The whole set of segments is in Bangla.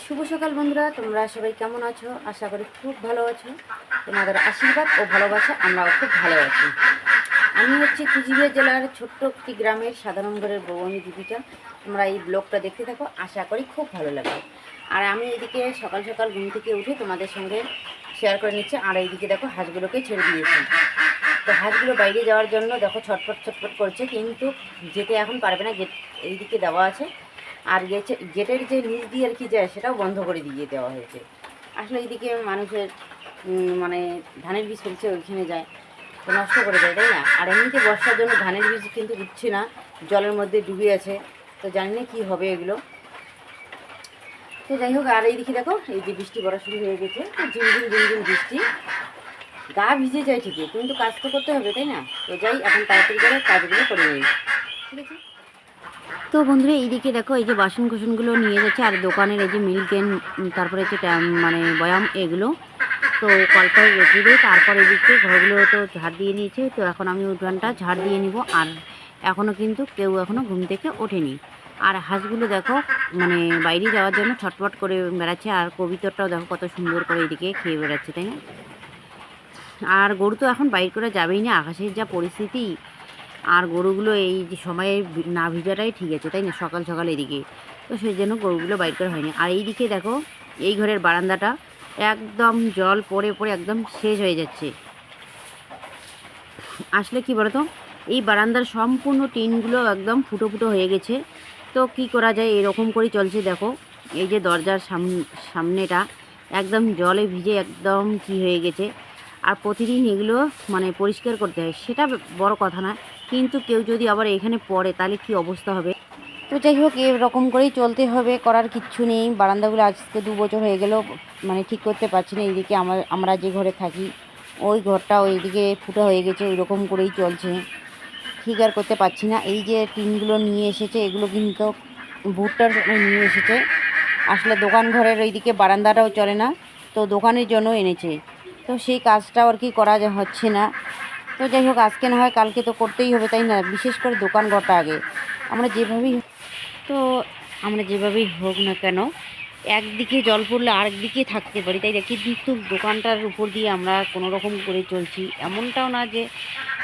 শুভ সকাল বন্ধুরা, তোমরা সবাই কেমন আছো? আশা করি খুব ভালো আছো। তোমাদের আশীর্বাদ ও ভালোবাসা আমরাও খুব ভালো আছি। আমি হচ্ছে কুচবিহার জেলার ছোট্ট একটি গ্রামের সাধারণ ঘরের বউ, আমি দীপিকা। তোমরা এই ব্লগটা দেখতে থাকো, আশা করি খুব ভালো লাগবে। আর আমি এদিকে সকাল সকাল ঘুম থেকে উঠে তোমাদের সঙ্গে শেয়ার করে নিচ্ছি। আর এইদিকে দেখো হাঁসগুলোকে ছেড়ে দিয়েছি। তো হাঁসগুলো বাইরে যাওয়ার জন্য দেখো ছটফট ছটফট করছে, কিন্তু যেতে এখন পারবে না। গেট এইদিকে দেওয়া আছে, আর গেটের যে নিচ দিয়ে আর কি যায় সেটাও বন্ধ করে দিয়ে দেওয়া হয়েছে। আসলে এইদিকে মানুষের মানে ধানের বীজ ফেলছে, ওইখানে যায় তো নষ্ট করে দেয়, তাই না? আর এমনিতে বর্ষার জন্য ধানের বীজ কিন্তু উঠছে না, জলের মধ্যে ডুবে আছে। তো জানি না কী হবে এগুলো। তো যাই হোক, আর এইদিকে দেখো এই যে বৃষ্টি পড়া শুরু হয়ে গেছে, ঝিমঝিম ঝিমঝিম বৃষ্টি। গা ভিজে যায় ঠিকই, কিন্তু কাজ তো করতে হবে, তাই না? তো যাই, এখন তাড়াতাড়ি করে কাজগুলো করে নিই, ঠিক আছে? তো বন্ধুরা এইদিকে দেখো এই যে বাসন কুসনগুলো নিয়ে যাচ্ছে, আর দোকানের এই যে মিল্ক ক্যান, তারপরে হচ্ছে মানে বয়াম, এগুলো তো কলপায় রেখে দিয়ে তারপর এদিকে ঘরগুলো তো ঝাড় দিয়ে নিয়েছে। তো এখন আমি উঠানটা ঝাড় দিয়ে নিব। আর এখনও কিন্তু কেউ এখনও ঘুম থেকে ওঠেনি। আর হাঁসগুলো দেখো মানে বাইরে যাওয়ার জন্য ছটফট করে বেড়াচ্ছে। আর কবিতরটাও দেখো কত সুন্দর করে এদিকে খেয়ে বেড়াচ্ছে, তাই না? আর গরু তো এখন বাইর করে যাবেই না, আকাশের যা পরিস্থিতি। আর গরুগুলো এই যে সময়ে না ভিজাটাই ঠিক আছে, তাই না? সকাল সকাল এদিকে তো সেই জন্য গরুগুলো বাইর করা হয়নি। আর এইদিকে দেখো এই ঘরের বারান্দাটা একদম জল পড়ে পড়ে একদম শেষ হয়ে যাচ্ছে। আসলে কি বলতো, এই বারান্দার সম্পূর্ণ টিনগুলো একদম ফুটো ফুটো হয়ে গেছে। তো কি করা যায়, এরকম করেই চলছে। দেখো এই যে দরজার সামনেটা একদম জলে ভিজে একদম কি হয়ে গেছে। আর প্রতিদিন এগুলো মানে পরিষ্কার করতে হয়, সেটা বড় কথা না, কিন্তু কেউ যদি আবার এখানে পড়ে তাহলে কি অবস্থা হবে। তো যাই হোক, এরকম করেই চলতে হবে, করার কিচ্ছু নেই। বারান্দাগুলো আজকে 2 বছর হয়ে গেল, মানে ঠিক করতে পারছি না। এইদিকে আমরা যে ঘরে থাকি ওই ঘরটা ওইদিকে ফুটা হয়ে গেছে, ওই রকম করেই চলছে, ঠিক আর করতে পারছি না। এই যে টিনগুলো নিয়ে এসেছে, এগুলো কিন্তু ভুট্টার জন্য নিয়ে এসেছে। আসলে দোকান ঘরের ওইদিকে বারান্দাটাও চলে না, তো দোকানের জন্য এনেছে। তো সেই কাজটাও আর কি করা হচ্ছে না। তো যাই হোক, আজকে না হয় কালকে তো করতেই হবে, তাই না? বিশেষ করে দোকান ঘরটা আগে আমরা যেভাবেই তো আমরা যেভাবেই হোক না কেন, একদিকে জল পড়লে আরেকদিকে থাকতে পারি, তাই না? কিন্তু দোকানটার উপর দিয়ে আমরা কোনো রকম করে চলছি, এমনটাও না যে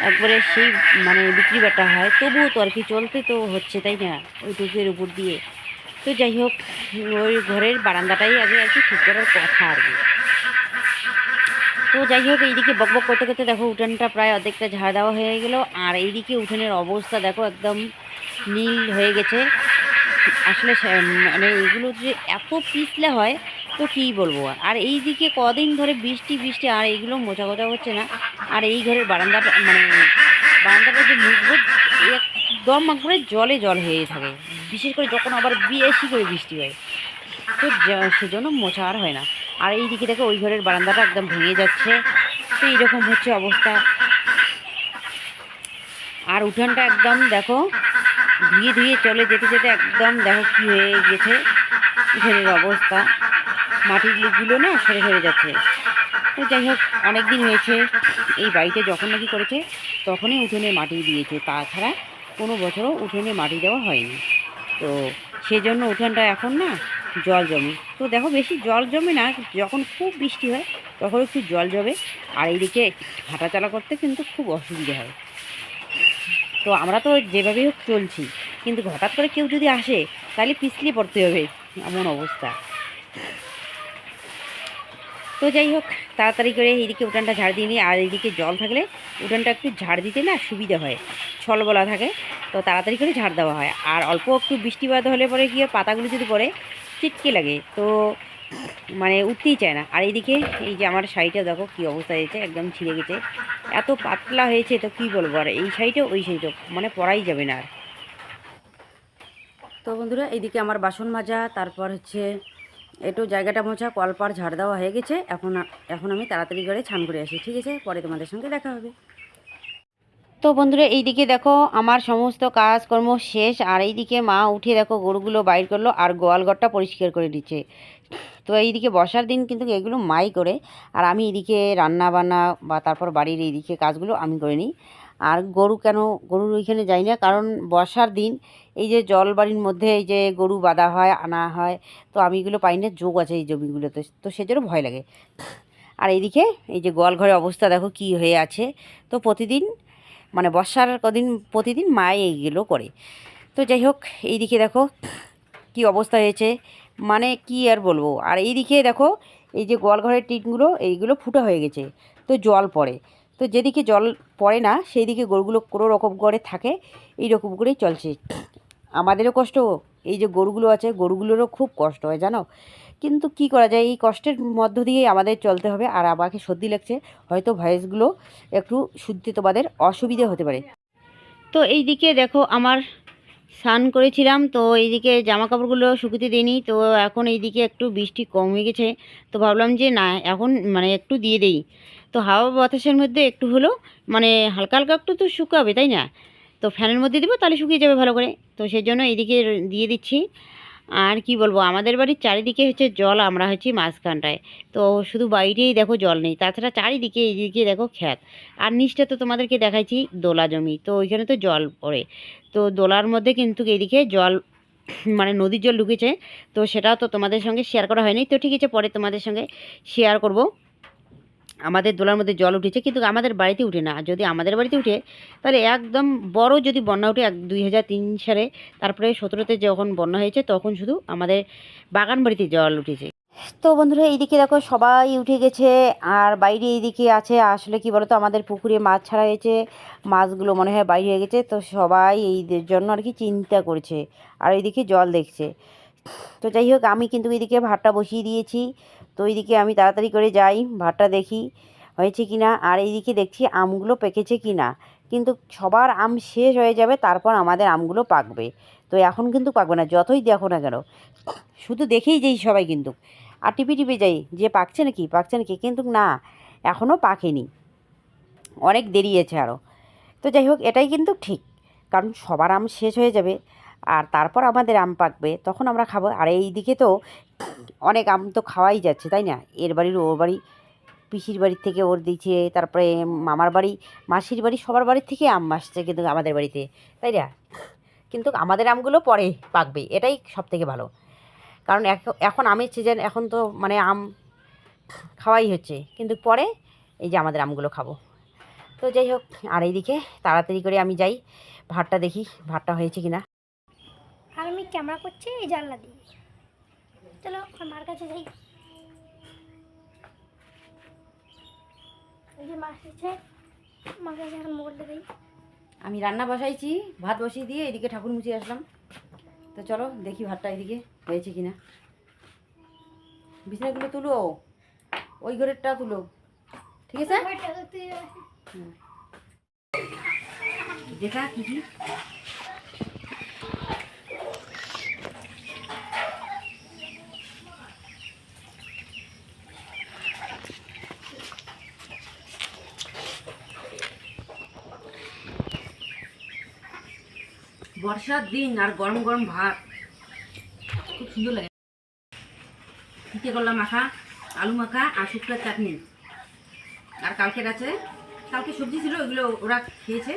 একবারে সেই মানে বিক্রি বাটা হয়, তবুও তো আর কি চলতে তো হচ্ছে, তাই না? ওইটুকুর উপর দিয়ে। তো যাই হোক, ওই ঘরের বারান্দাটাই আগে আর কি ঠিক করার কথা আর কি। তো যাই হোক, এইদিকে বকবক করতে করতে দেখো উঠানটা প্রায় অর্ধেকটা ঝাড় দেওয়া হয়ে গেল। আর এইদিকে উঠানের অবস্থা দেখো একদম নীল হয়ে গেছে। আসলে মানে এগুলো যে এত পিছলে হয় তো কী বলবো। আর এইদিকে কদিন ধরে বৃষ্টি বৃষ্টি, আর এইগুলো মোছা কোচা হচ্ছে না। আর এই ঘরের বারান্দাটা মানে বারান্দাটা যে মুখবো একদম একবারে জলে জল হয়ে থাকে, বিশেষ করে যখন আবার বেশি করে বৃষ্টি হয়, তো সেজন্য মোছা আর হয় না। আর এইদিকে দেখো ওই ঘরের বারান্দাটা একদম ভেঙে যাচ্ছে। তো এইরকম হচ্ছে অবস্থা। আর উঠানটা একদম দেখো ধুয়ে ধুয়ে চলে যেতে যেতে একদম দেখো কী হয়ে গেছে উঠানের অবস্থা। মাটিগুলো না সরে সরে যাচ্ছে। তো যাই হোক, অনেক দিন হয়েছে এই বাড়িতে যখন নাকি করেছে তখনই উঠোনে মাটি দিয়েছে, তাছাড়া কোনো বছরও উঠোনে মাটি দেওয়া হয়নি। তো সেজন্য উঠানটা এখন না জল জমে। তো দেখো বেশি জল জমে না, যখন খুব বৃষ্টি হয় তখন একটু জল জমে। আর এইদিকে হাঁটাচলা করতে কিন্তু খুব অসুবিধা হয়। তো আমরা তো যেভাবেই হোক চলছি, কিন্তু হঠাৎ করে কেউ যদি আসে তাহলে পিছলিয়ে পড়তে হবে, এমন অবস্থা। তো যাই হোক, তাড়াতাড়ি করে এইদিকে উঠানটা ঝাড় দিয়ে নিই। আর এইদিকে জল থাকলে উঠানটা একটু ঝাড় দিতে না সুবিধা হয়, ছলবলা থাকে, তো তাড়াতাড়ি করে ঝাড় দেওয়া হয়। আর অল্প একটু বৃষ্টিপাত হলে পরে গিয়ে পাতাগুলো যদি পড়ে চিটকে লাগে, তো মানে উঠতেই চায় না। আর এইদিকে এই যে আমার শাড়িটা দেখো কী অবস্থা হয়েছে, একদম ছিঁড়ে গেছে, এত পাতলা হয়েছে, তো কী বলবো। আর এই শাড়িটাও ওই শাড়িটাও মানে পরাই যাবে না আর। তো বন্ধুরা, এইদিকে আমার বাসন মাজা, তারপর হচ্ছে একটু জায়গাটা মোছা, কলপার ঝাড় দেওয়া হয়ে গেছে। এখন আমি তাড়াতাড়ি করে ছান করে আসি, ঠিক আছে? পরে তোমাদের সঙ্গে দেখা হবে। তো বন্ধুরা, এইদিকে দেখো আমার সমস্ত কাজকর্ম শেষ। আর এইদিকে মা উঠে দেখো গরুগুলো বাইর করলো আর গোয়াল ঘরটা পরিষ্কার করে দিচ্ছে। তো এইদিকে বর্ষার দিন কিন্তু এগুলো মাই করে, আর আমি এদিকে রান্না বান্না বা তারপর বাড়ির এইদিকে কাজগুলো আমি করে নিই। আর গরু কেন গরুর ওইখানে যাই না, কারণ বর্ষার দিন এই যে জল বাড়ির মধ্যে এই যে গরু বাঁধা হয় আনা হয়, তো আমি এগুলো পাই না, যোগ আছে এই জমিগুলোতে, তো সেজন্য ভয় লাগে। আর এইদিকে এই যে গোয়াল ঘরের অবস্থা দেখো কি হয়ে আছে। তো প্রতিদিন মানে বর্ষার কদিন প্রতিদিন মাই এইগুলো করে। তো যাই হোক, এইদিকে দেখো কি অবস্থা হয়েছে, মানে কি আর বলবো। আর এইদিকে দেখো এই যে গোয়াল ঘরের টিনগুলো এইগুলো ফুটো হয়ে গেছে, তো জল পড়ে। তো যেদিকে জল পড়ে না সেই দিকে গরুগুলো কোনো রকম করে থাকে, এই রকম করেই চলছে। আমাদেরও কষ্ট, এই যে গরুগুলো আছে গরুগুলোরও খুব কষ্ট হয় জানো, কিন্তু কি করা যায়, এই কষ্টের মধ্য দিয়েই আমাদের চলতে হবে। আর আমাকে সর্দি লাগছে, হয়তো ভয়েসগুলো একটু শুনতে তোমাদের অসুবিধে হতে পারে। তো এই দিকে দেখো আমার স্নান করেছিলাম, তো এইদিকে জামা কাপড়গুলো শুকিয়ে দিইনি, তো এখন এইদিকে একটু বৃষ্টি কম হয়ে গেছে, তো ভাবলাম যে না এখন মানে একটু দিয়ে দেই। তো হাওয়া বাতাসের মধ্যে একটু হলো মানে হালকা হালকা একটু তো শুকাবে তাই না, তো ফ্যানের মধ্যে দেবো তাহলে শুকিয়ে যাবে ভালো করে, তো সেই জন্য এইদিকে দিয়ে দিচ্ছি। আর কি বলবো, আমাদের বাড়ির চারিদিকে হচ্ছে জল, আমরা হচ্ছি মাঝখানটায়, তো শুধু বাড়িতেই দেখো জল নেই, তাছাড়া চারিদিকে এইদিকে দেখো ক্ষেত। আর নিচটা তো তোমাদেরকে দেখাইছি দোলা জমি, তো ওইখানে তো জল পড়ে, তো দোলার মধ্যে কিন্তু এইদিকে জল মানে নদীর জল ঢুকেছে, তো সেটাও তো তোমাদের সঙ্গে শেয়ার করা হয়নি, তো ঠিক আছে পরে তোমাদের সঙ্গে শেয়ার করব। আমাদের দোলার মধ্যে জল উঠেছে, কিন্তু আমাদের বাড়িতে উঠে না, যদি আমাদের বাড়িতে উঠে তাহলে একদম বড় যদি বন্যা উঠে 2003 সালে, তারপরে 17তে যখন বন্যা হয়েছে তখন শুধু আমাদের বাগান বাড়িতে জল উঠেছে। তো বন্ধুরা এইদিকে দেখো সবাই উঠে গেছে, আর বাইরে এইদিকে আছে আসলে কি বলতো আমাদের পুকুরে মাছ ছাড়া হয়েছে, মাছগুলো মনে হয় বাইরে হয়ে গেছে, তো সবাই এইদের জন্য আর কি চিন্তা করছে, আর এইদিকে জল দেখছে। তো যাই হোক আমি কিন্তু এইদিকে ভাতটা বসিয়ে দিয়েছি, তো এইদিকে আমি তাড়াতাড়ি করে যাই ভাতটা দেখি হয়েছে কি না, আর এইদিকে দেখছি আমগুলো পেকেছে কি না, কিন্তু সবার আম শেষ হয়ে যাবে তারপর আমাদের আমগুলো পাকবে, তো এখন কিন্তু পাকবে না যতই দেখো না কেন, শুধু দেখেই যাই সবাই কিন্তু, আর টিপে টিপে যাই যে পাকছে নাকি পাকছে নাকি, কিন্তু না এখনও পাকেনি, অনেক দেরি আছে আরও। তো যাই হোক এটাই কিন্তু ঠিক, কারণ সবার আম শেষ হয়ে যাবে আর তারপর আমাদের আম পাকবে তখন আমরা খাবো। আর এই দিকে তো অনেক আম তো খাওয়াই যাচ্ছে তাই না, এর বাড়ির ওর বাড়ি, পিসির বাড়ির থেকে ওর দিচ্ছে, তারপরে মামার বাড়ি মাসির বাড়ি সবার বাড়ির থেকে আম আসছে কিন্তু আমাদের বাড়িতে, তাই না। কিন্তু আমাদের আমগুলো পরে পাকবে, এটাই সবথেকে ভালো, কারণ এখন আমের সিজন, এখন তো মানে আম খাওয়াই হচ্ছে, কিন্তু পরে এই যে আমাদের আমগুলো খাবো। তো যাই হোক, আর এইদিকে তাড়াতাড়ি করে আমি যাই ভাতটা দেখি ভাতটা হয়েছে কিনা। আর আমি ক্যামেরা করছি এই জানলা দিয়ে। চলো মার কাছে যাই। এই যে মা এসেছে, মার কাছে এখন মোবাইলটা দিই। আমি রান্না বসাইছি, ভাত বসিয়ে দিয়ে এদিকে ঠাকুর মুছিয়ে আসলাম, তো চলো দেখি ভাতটা এদিকে হয়েছে কিনা। বিছানাগুলো তুলো, ওই ঘরেরটা তুলো, ঠিক আছে। দেখা কি কি বর্ষার দিন আর গরম গরম ভাত খুব সুন্দর লাগে। পিঠে করলাম মাখা, আলু মাখা আর শুক্তার চাটনি, আর কালকের আছে, কালকে সবজি ছিল ওইগুলো ওরা খেয়েছে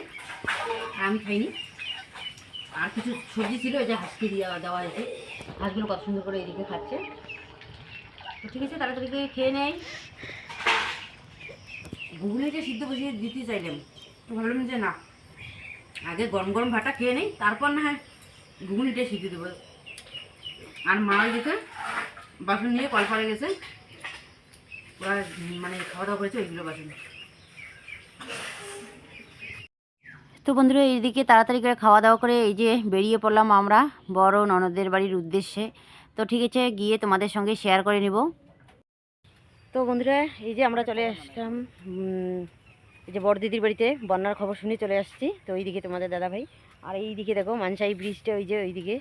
আর আমি খাইনি, আর কিছু সবজি ছিল এই যে হাঁসকে দিয়ে দেওয়া হয়েছে, হাঁসগুলো কত সুন্দর করে এদিকে খাচ্ছে। তো ঠিক আছে তাড়াতাড়ি করে খেয়ে নেয়। ঘুগনিটা সিদ্ধ বসিয়ে দিতে চাইলাম, তো ভাবলাম যে না আগে গরম গরম ভাতটা খেয়ে নেই তারপর না হয় ঘুগনিটা সিদ্ধ দেবো। আর মা ওইদিকে বাসন নিয়ে কল পাড়ে গেছে, ওরা মানে খাওয়া দাওয়া করেছে ওইগুলো বাসন। তো বন্ধুরা এইদিকে তাড়াতাড়ি করে খাওয়া দাওয়া করে এই যে বেরিয়ে পড়লাম আমরা বড় ননদের বাড়ির উদ্দেশ্যে, তো ঠিক আছে গিয়ে তোমাদের সঙ্গে শেয়ার করে নেব। তো বন্ধুরা এই যে আমরা চলে আসলাম এই যে বড় দিদির বাড়িতে, বন্যার খবর শুনে চলে আসছি। তো এইদিকে তোমাদের দাদা ভাই, আর এইদিকে দেখো মানসাই ব্রিজটা ওই যে ওইদিকে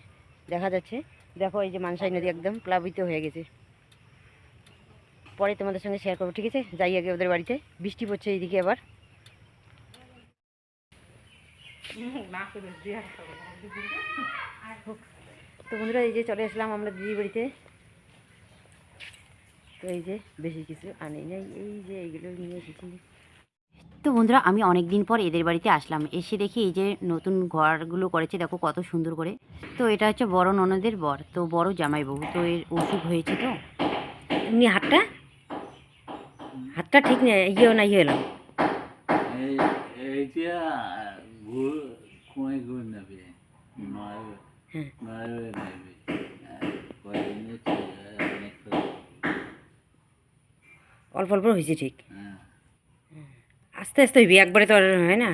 দেখা যাচ্ছে, দেখো এই যে মানসাই নদী একদম প্লাবিত হয়ে গেছে, পরে তোমাদের সঙ্গে শেয়ার করবো, ঠিক আছে। যাই আগে ওদের বাড়িতে, বৃষ্টি পড়ছে এইদিকে আবার। তো বন্ধুরা এই যে চলে আসলাম আমরা দিদির বাড়িতে, তো এই যে বেশি কিছু আনি নাই, এই যে এইগুলো নিয়ে এসেছি। তো বন্ধুরা আমি অনেক দিন পর এদের বাড়িতে আসলাম, এসে দেখি এই যে নতুন ঘরগুলো করেছে, দেখো কত সুন্দর করে। তো এটা হচ্ছে বড় ননদের বর, তো বড় জামাইবাবু, তো এর অসুখ হয়েছে। তো এমনি হাতটা হাতটা ঠিক নেই, ইয়েও না, ইয়ে এলাম। এই এইটা ভুল কমে করে নেবে নয় হ্যাঁ, নয় নেবে কয়েকদিনে ঠিক হয়, অনেকটা অল্প অল্প হয়েছে ঠিক, হ্যাঁ আস্তে আস্তে হইবি, একবারে তো আর হয় না।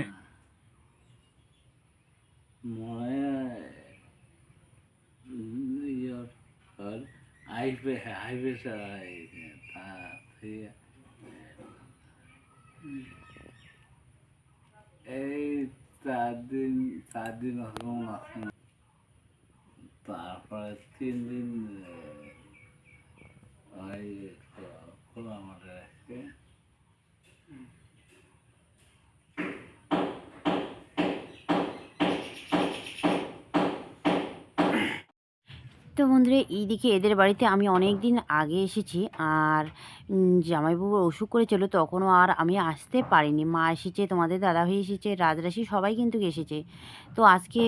মনে আর হাইপে হাইপে চালাই তা ঠিক এই 4 দিন হরমোন আছে, তারপরে 3 দিন ওই খোলা মাঠে রাখছে। তো বন্ধুরা এইদিকে এদের বাড়িতে আমি অনেক দিন আগে এসেছি, আর জামাইবাবুর অসুখ করেছিল, তখনও আর আমি আসতে পারিনি। মা এসেছে, তোমাদের দাদাভাই এসেছে, রাজরাশি সবাই কিন্তু এসেছে। তো আজকে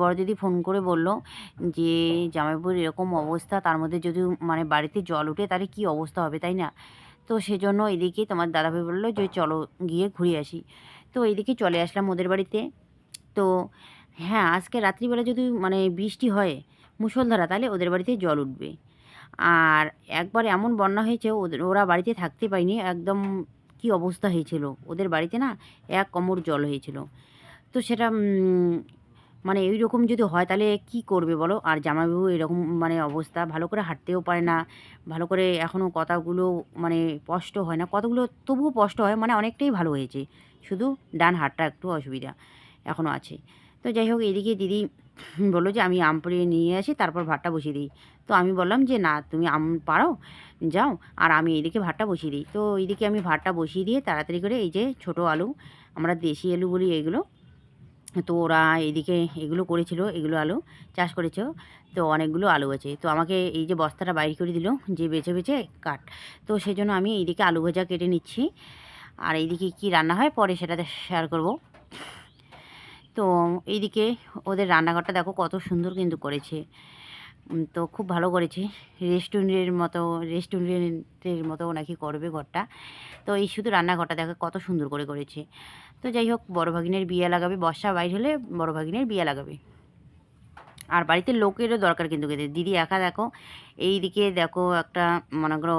বড় দিদি ফোন করে বলল যে জামাইবাবুর এরকম অবস্থা, তার মধ্যে যদি মানে বাড়িতে জল উঠে তাহলে কী অবস্থা হবে, তাই না? তো সেজন্য এদিকে তোমার দাদাভাই বললো যে চলো গিয়ে ঘুরে আসি। তো এইদিকে চলে আসলাম ওদের বাড়িতে। তো হ্যাঁ, আজকে রাত্রিবেলা যদি মানে বৃষ্টি হয় মুষলধারা, তাহলে ওদের বাড়িতে জল উঠবে। আর একবার এমন বন্যা হয়েছে, ওরা বাড়িতে থাকতে পায়নি, একদম কি অবস্থা হয়েছিল ওদের বাড়িতে না, এক কোমর জল হয়েছিল। তো সেটা মানে এই রকম যদি হয় তাহলে কি করবে বলো। আর জামাইবাবু এরকম মানে অবস্থা, ভালো করে হাঁটতেও পারে না, ভালো করে এখনও কথাগুলো মানে স্পষ্ট হয় না, কতগুলো তবুও স্পষ্ট হয়, মানে অনেকটাই ভালো হয়েছে, শুধু ডান হাতটা একটু অসুবিধা এখনও আছে। তো যাই হোক, এদিকে দিদি বললো যে আমি আম পাড়িয়ে নিয়ে আসি, তারপর ভাতটা বসিয়ে দিই। তো আমি বললাম যে না, তুমি আম পাড়ো, যাও, আর আমি এইদিকে ভাতটা বসিয়ে দিই। তো এইদিকে আমি ভাতটা বসিয়ে দিয়ে তাড়াতাড়ি করে এই যে ছোটো আলু, আমরা দেশি আলু বলি এগুলো, তো ওরা এইদিকে এগুলো করেছিল, এগুলো আলু চাষ করেছে। তো অনেকগুলো আলু আছে, তো আমাকে এই যে বস্তাটা বাইর করে দিল যে বেছে বেছে কাট। তো সেই জন্য আমি এইদিকে আলু ভাজা কেটে নিচ্ছি, আর এইদিকে কি রান্না হয় পরে সেটাতে শেয়ার করব। তো এইদিকে ওদের রান্নাঘরটা দেখো কত সুন্দর কিন্তু করেছে, তো খুব ভালো করেছে, রেস্টুরেন্টের মতো নাকি করবে ঘরটা। তো এই শুধু রান্নাঘরটা দেখো কত সুন্দর করে করেছে। তো যাই হোক, বড় ভাগিনের বিয়ে লাগাবে, বর্ষা বাইর হলে বড় ভাগিনের বিয়ে লাগাবে। আর বাড়িতে লোকেরও দরকার কিন্তু দিদি একা দেখো, এইদিকে দেখো একটা মনে করো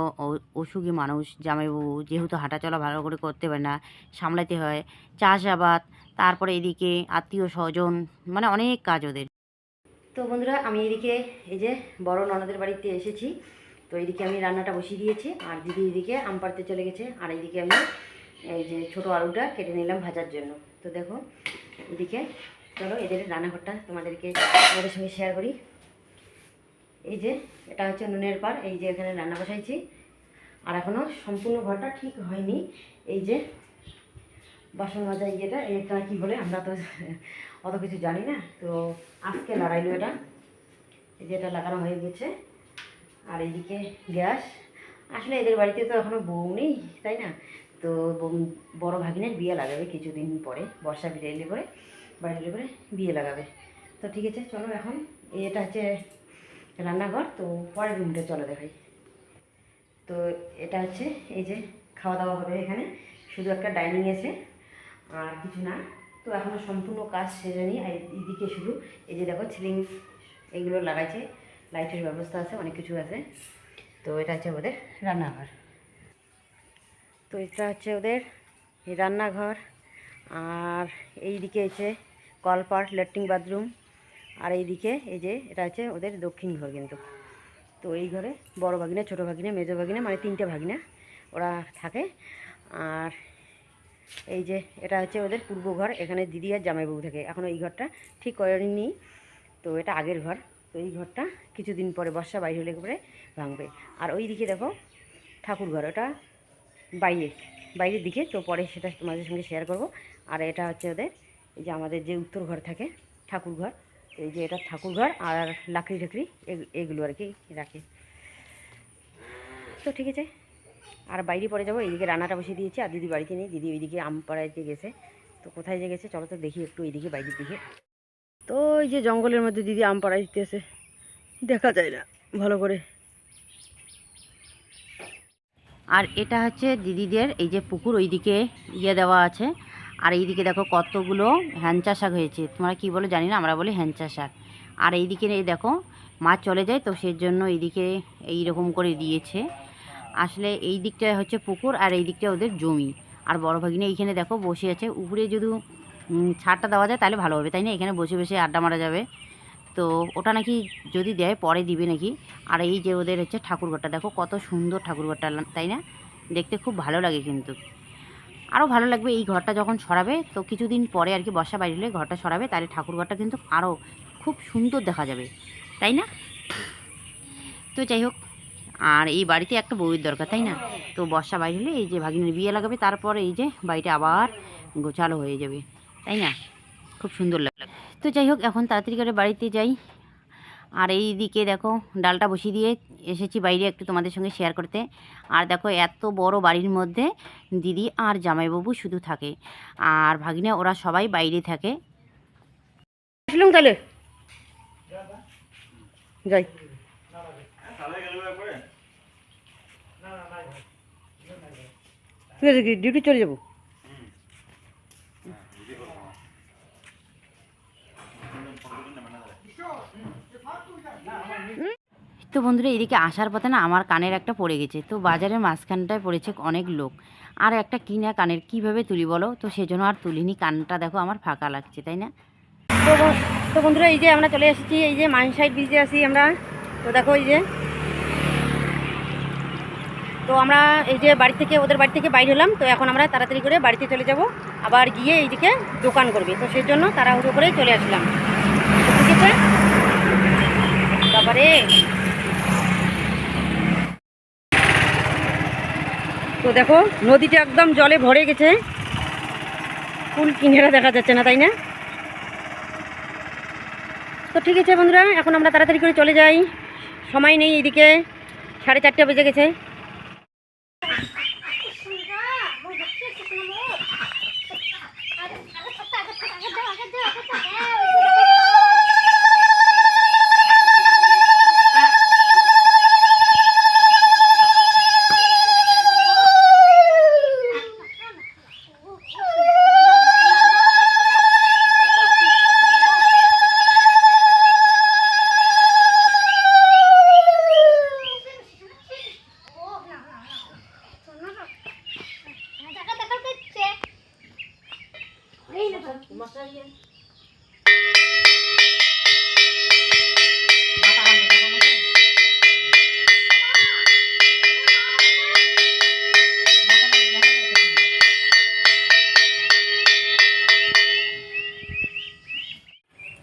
অসুখী মানুষ, জামাইবাবু যেহেতু হাঁটাচলা ভালো করে করতে পারে না, সামলাতে হয় চাষাবাদ, তারপরে এদিকে আত্মীয় স্বজন, মানে অনেক কাজ ওদের। তো বন্ধুরা আমি এদিকে এই যে বড় ননদের বাড়িতে এসেছি। তো এইদিকে আমি রান্নাটা বসিয়ে দিয়েছি, আর দিদি এদিকে আম পাড়তে চলে গেছে, আর এইদিকে আমি এই যে ছোটো আলুটা কেটে নিলাম ভাজার জন্য। তো দেখো এদিকে, চলো এদের রান্নাঘরটা তোমাদের সঙ্গে শেয়ার করি। এই যে এটা হচ্ছে নুনের পাড়, এই যে এখানে রান্না বসাইছি, আর এখনও সম্পূর্ণ ঘরটা ঠিক হয়নি। এই যে বাসন মাজা ইয়েটা, এটা কী বলে আমরা তো অত কিছু জানি না, তো আজকে লাগাইলো এটা। এই যে এটা লাগানো হয়ে গেছে। আর এইদিকে গ্যাস, আসলে এদের বাড়িতে তো এখনও বউ নেই, তাই না? তো বড় ভাগিনের বিয়ে লাগাবে কিছুদিন পরে, বর্ষা বিদাইলে পরে বাইরে পরে বিয়ে লাগাবে। তো ঠিক আছে, চলো এখন এটা হচ্ছে রান্নাঘর, তো পরের রুমটা চলো দেখাই। তো এটা হচ্ছে এই যে খাওয়া দাওয়া হবে এখানে, শুধু একটা ডাইনিং আছে আর কিছু না। তো এখনও সম্পূর্ণ কাজ সেরে নিই। আর এদিকে শুধু এই যে দেখো সিলিং এগুলো লাগাইছে, লাইটের ব্যবস্থা আছে, অনেক কিছু আছে। তো এটা হচ্ছে ওদের রান্নাঘর। তো এটা হচ্ছে ওদের রান্নাঘর, আর এই দিকে হচ্ছে কলপাট, ল্যাট্রিন, বাথরুম, আর এইদিকে এই যে এটা হচ্ছে ওদের দক্ষিণ ঘর কিন্তু। তো এই ঘরে বড় ভাগিনা, ছোটো ভাগিনা, মেজো ভাগিনা, মানে 3টে ভাগিনা ওরা থাকে। আর এই যে এটা হচ্ছে ওদের পূর্ব ঘর, এখানে দিদি আর জামাইবাবু থাকে। এখনও এই ঘরটা ঠিক করেনি, তো এটা আগের ঘর। তো এই ঘরটা কিছুদিন পরে বর্ষা বাইরে হলে পরে ভাঙবে। আর ওই দিকে দেখো ঠাকুর ঘর, ওটা বাইরের দিকে, তো পরে সেটা তোমাদের সঙ্গে শেয়ার করব। আর এটা হচ্ছে ওদের এই যে আমাদের যে উত্তর ঘর থাকে ঠাকুর ঘর, এই যে এটা ঠাকুর ঘর, আর লাকড়ি ঠাকড়ি এগুলো আর কি রাখে। তো ঠিক আছে, আর বাইরে পরে যাবো। এইদিকে রান্নাটা বসে দিয়েছি, আর দিদি বাড়িতে নেই, দিদি ওইদিকে আম পাড়াইতে গেছে। তো কোথায় যে গেছে চলো তো দেখি একটু এইদিকে বাইরের দিকে। তো এই যে জঙ্গলের মধ্যে দিদি আম পাড়াই দিতেছে, দেখা যায় না ভালো করে। আর এটা হচ্ছে দিদিদের এই যে পুকুর, ওইদিকে ইয়ে দেওয়া আছে। আর এইদিকে দেখো কতগুলো হ্যাঞ্চা শাক হয়েছে, তোমরা কি বলো জানি না, আমরা বলি হ্যাঞ্চা শাক। আর এইদিকে এই দেখো মাছ চলে যায়, তো সেই জন্য এইদিকে এইরকম করে দিয়েছে। আসলে এই দিকটা হচ্ছে পুকুর, আর এই দিকটা ওদের জমি। আর বড় ভাগিনী এইখানে দেখো বসে আছে, উপরে যদি ছাদটা দেওয়া যায় তাহলে ভালো হবে, তাই না? এখানে বসে বসে আড্ডা মারা যাবে। তো ওটা নাকি যদি দেয় পরে দিবে নাকি। আর এই যে ওদের হচ্ছে ঠাকুরঘরটা, দেখো কত সুন্দর ঠাকুরঘরটা, তাই না? দেখতে খুব ভালো লাগে, কিন্তু আরও ভালো লাগবে এই ঘরটা যখন সরাবে। তো কিছুদিন পরে আর কি বর্ষা বাইরে হলে ঘরটা সরাবে, তাহলে ঠাকুরঘরটা কিন্তু আরও খুব সুন্দর দেখা যাবে, তাই না? তো যাই হোক, আর এই বাড়িতে একটা বউয়ের দরকার, তাই না? তো বর্ষা বাইরে হলে এই যে ভাগিনের বিয়ে লাগাবে, তারপরে এই যে বাড়িটা আবার গোছালো হয়ে যাবে, তাই না? খুব সুন্দর লাগে। তো যাই হোক, এখন তাড়াতাড়ি করে বাড়িতে যাই। আর এই দিকে দেখো ডালটা বসিয়ে দিয়ে এসেছি বাইরে একটু তোমাদের সঙ্গে শেয়ার করতে। আর দেখো এত বড় বাড়ির মধ্যে দিদি আর জামাইবাবু শুধু থাকে, আর ভাগিনা ওরা সবাই বাইরে থাকে। আসলাম তাহলে যাই, ঠিক আছে, কি ডিউটি চলে যাবো। তো বন্ধুরা, এদিকে আসার পথে না আমার কানের একটা পড়ে গেছে, তো বাজারের মাঝখানটায় পড়েছে অনেক লোক, আর একটা কিনা কানের কিভাবে তুলি বলো, তো সেজন্য আর তুলিনি। কানটা দেখো আমার ফাঁকা লাগছে, তাই না? তো বন্ধুরা, এই যে আমরা চলে এসেছি এই যে মাইনসাইড ব্রিজে আছি আমরা। তো দেখো এই যে, তো আমরা এই যে বাড়ি থেকে ওদের বাড়ি থেকে বাইরে হলাম, তো এখন আমরা তাড়াতাড়ি করে বাড়িতে চলে যাব, আবার গিয়ে এইদিকে দোকান করবে, তো সেই জন্য তাড়াহুড়ো করে চলে আসলাম। ঠিক আছে, তারপরে তো দেখো নদীটা একদম জলে ভরে গেছে, ফুল কিনারা দেখা যাচ্ছে না, তাই না? তো ঠিক আছে বন্ধুরা, এখন আমরা তাড়াতাড়ি করে চলে যাই, সময় নেই, এইদিকে 4:30 বেজে গেছে।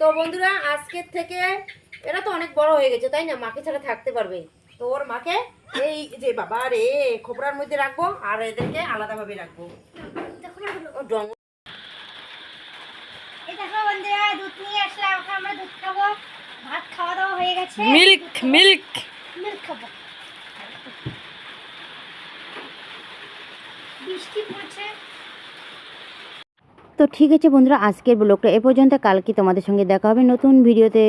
তো বন্ধুরা, আজকের থেকে এরা তো অনেক বড় হয়ে গেছে, তাই না? মাকে ছাড়া থাকতে পারবে, তো ওর মাকে এই যে বাবা রে খোপড়ার মধ্যে রাখবো, আর এদেরকে আলাদাভাবে রাখবো। ও ডং- এই দেখো বন্ধুরা, দুধ নিয়ে আসলাম, এখন আমরা দুধ খাবো। ভাত খাওয়া দাওয়া হয়ে গেছে, মিল্ক খাবো। বৃষ্টি পড়ছে। তো ঠিক আছে বন্ধুরা, আজকের ব্লগটা এ পর্যন্ত। কালকে তোমাদের সঙ্গে দেখা হবে নতুন ভিডিওতে।